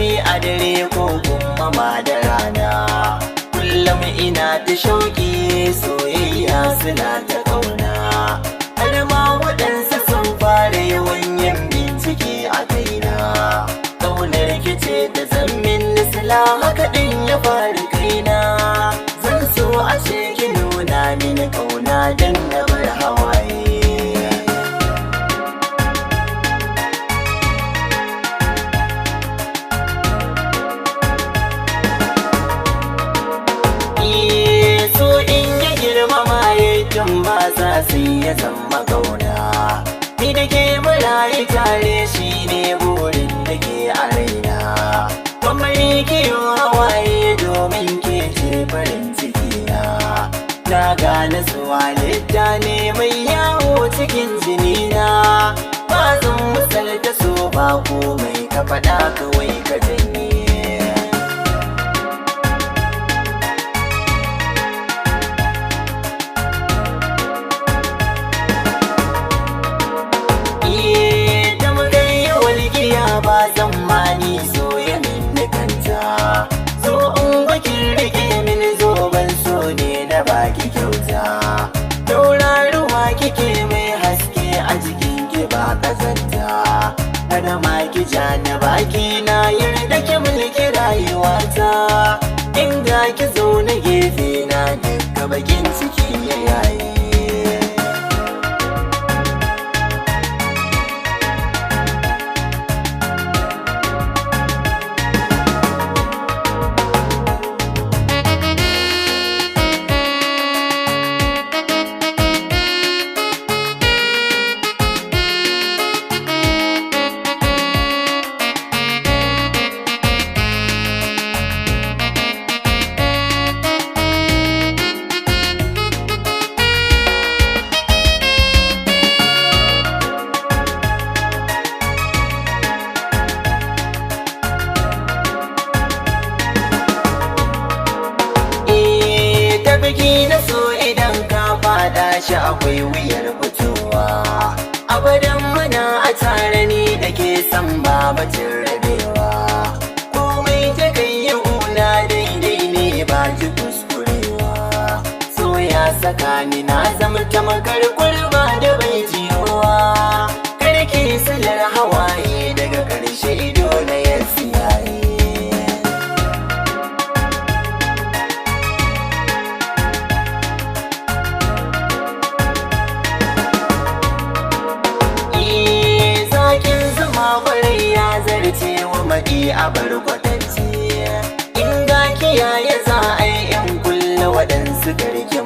lokaci a dare ko kuma ma da rana, kullum ina ta shauƙi soyayya suna ta ƙauna. Har ma waɗansu sun fara yawan yin bincike a kaina, ƙaunar kice da zammin nisla haka ɗin ya faru kaina. Zan so a ce ki nuna mini ƙauna don na bar hawaye. Tun ba sa sai ya zama ƙauna, ni da ke mulayi tare shi ne burin da ke a raina. Kwamari kiyo hawaye domin ke ce farin ciki na gane su halitta ne mai yawo cikin jinina. Ba zan misalta so ba komai ka faɗa kawai ka janye. Ba zamani so ya minni kanta, so in bakin rike min zoben so ne na baki kyauta. Tauraruwa kike mai haske a jikin ki ba kazanta, kada ma ki ja na baki na yarda ki mulki rayuwata. In ga ki zo na gefe na duka bakin ciki ya yaye. Biki na so idan ka fada shi akwai wuyar fitowa. Abadan muna a tare ni da ke san babacin rabewa. Komai ta kai yi una daidai ne ba ji kuskurewa. So ya saka ni na zama tamakar kurba da bai jiyowa. Karki silar hawaye daga ƙarshe ido na ya siyaye. Zarce wa maɗi a barkwatance, in ga kiyaye za a yi in kulle waɗansu garke